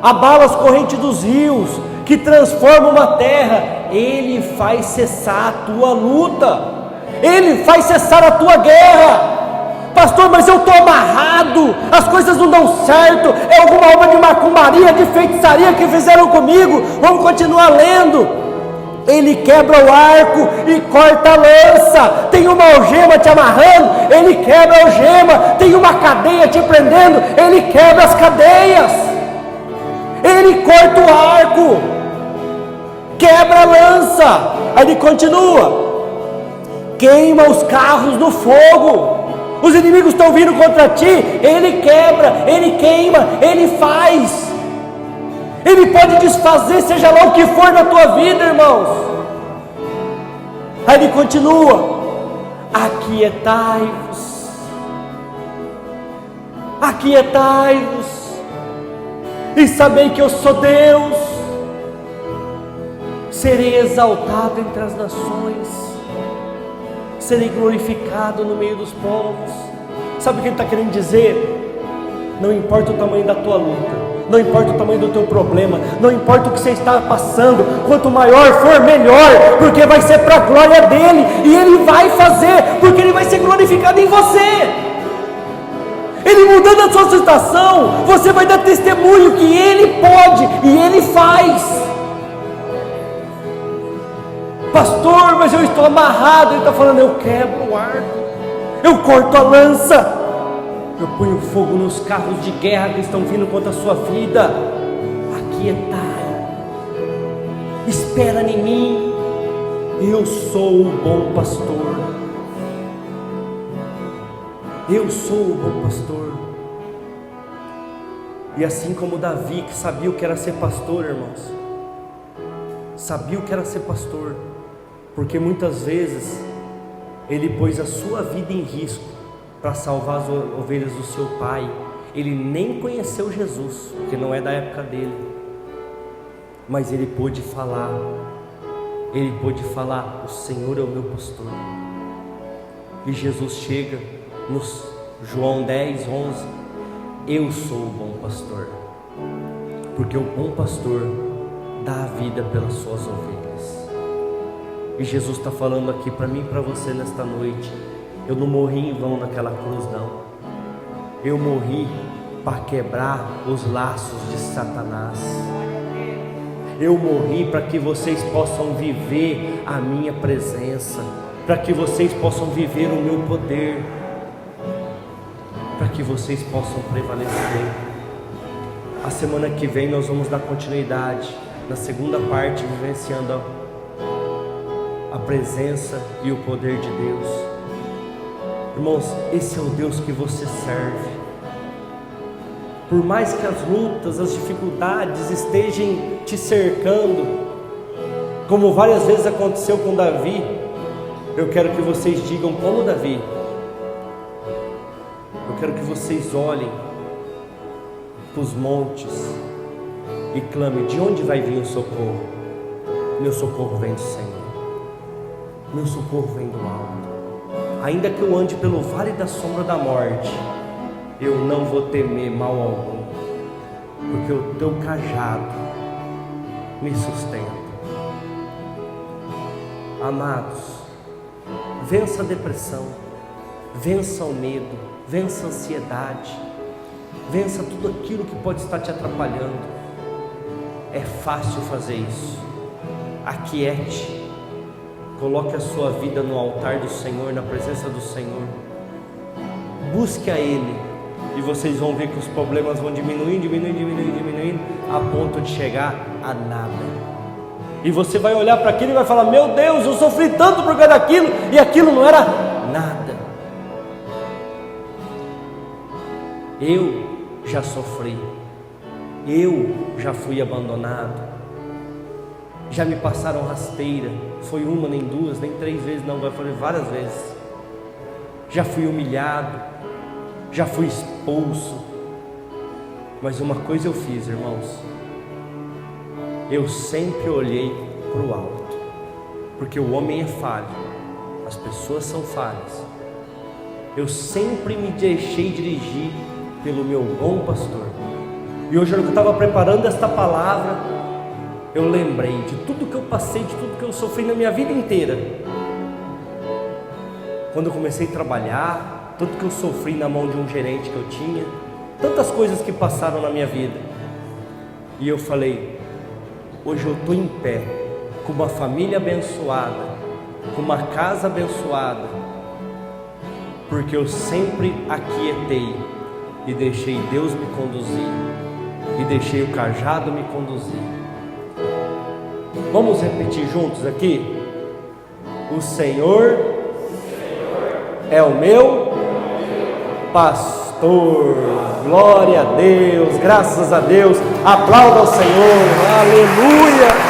S1: abala as correntes dos rios, que transforma uma terra, Ele faz cessar a tua luta, Ele faz cessar a tua guerra. Pastor, mas eu estou amarrado, as coisas não dão certo, é alguma obra de macumbaria, de feitiçaria que fizeram comigo. Vamos continuar lendo. Ele quebra o arco e corta a lança. Tem uma algema te amarrando, Ele quebra a algema. Tem uma cadeia te prendendo, Ele quebra as cadeias. Ele corta o arco, quebra a lança. Aí ele continua: queima os carros no fogo. Os inimigos estão vindo contra ti, Ele quebra, Ele queima, Ele faz. Ele pode desfazer, seja lá o que for na tua vida, irmãos. Aí Ele continua: aquietai-vos, aquietai-vos, e sabei que eu sou Deus. Serei exaltado entre as nações, serei glorificado no meio dos povos. Sabe o que Ele está querendo dizer? Não importa o tamanho da tua luta, não importa o tamanho do teu problema, não importa o que você está passando, quanto maior for, melhor, porque vai ser para a glória dEle, e Ele vai fazer, porque Ele vai ser glorificado em você. Ele mudando a sua situação, você vai dar testemunho que Ele pode e Ele faz. Pastor, mas eu estou amarrado. Ele está falando: eu quebro o arco, eu corto a lança, eu ponho fogo nos carros de guerra que estão vindo contra a sua vida. Aquietai, espera em mim, eu sou o bom pastor. Eu sou o bom pastor. E assim como Davi, que sabia o que era ser pastor, irmãos, sabia o que era ser pastor, porque muitas vezes ele pôs a sua vida em risco para salvar as ovelhas do seu pai. Ele nem conheceu Jesus, porque não é da época dele, mas ele pôde falar, o Senhor é o meu pastor. E Jesus chega no João 10, 11: eu sou o bom pastor, porque o bom pastor dá a vida pelas suas ovelhas. E Jesus está falando aqui para mim e para você nesta noite: eu não morri em vão naquela cruz, não. Eu morri para quebrar os laços de Satanás. Eu morri para que vocês possam viver a minha presença, para que vocês possam viver o meu poder, para que vocês possam prevalecer. A semana que vem nós vamos dar continuidade na segunda parte, vivenciando a presença e o poder de Deus. Irmãos, esse é o Deus que você serve. Por mais que as lutas, as dificuldades estejam te cercando, como várias vezes aconteceu com Davi, eu quero que vocês digam como Davi. Eu quero que vocês olhem para os montes e clamem: de onde vai vir o socorro? Meu socorro vem do Senhor, meu socorro vem do alto. Ainda que eu ande pelo vale da sombra da morte, eu não vou temer mal algum, porque o teu cajado me sustenta. Amados, vença a depressão, vença o medo, vença a ansiedade, vença tudo aquilo que pode estar te atrapalhando. É fácil fazer isso. Aquiete, coloque a sua vida no altar do Senhor, na presença do Senhor. Busque a Ele, e vocês vão ver que os problemas vão diminuindo, a ponto de chegar a nada. E você vai olhar para aquilo e vai falar: meu Deus, eu sofri tanto por causa daquilo, e aquilo não era nada. Eu já sofri, eu já fui abandonado, já me passaram rasteira. Foi uma, nem duas, nem três vezes, não, vai fazer várias vezes. Já fui humilhado, já fui expulso. Mas uma coisa eu fiz, irmãos: eu sempre olhei para o alto, porque o homem é falho, as pessoas são falhas. Eu sempre me deixei dirigir pelo meu bom pastor. E hoje, quando eu estava preparando esta palavra, eu lembrei de tudo que eu passei, de tudo que eu sofri na minha vida inteira. Quando eu comecei a trabalhar, tudo que eu sofri na mão de um gerente que eu tinha, tantas coisas que passaram na minha vida. E eu falei: hoje eu estou em pé, com uma família abençoada, com uma casa abençoada, porque eu sempre aquietei e deixei Deus me conduzir, e deixei o cajado me conduzir. Vamos repetir juntos aqui? O Senhor é o meu pastor. Glória a Deus, graças a Deus. Aplauda ao Senhor. Aleluia.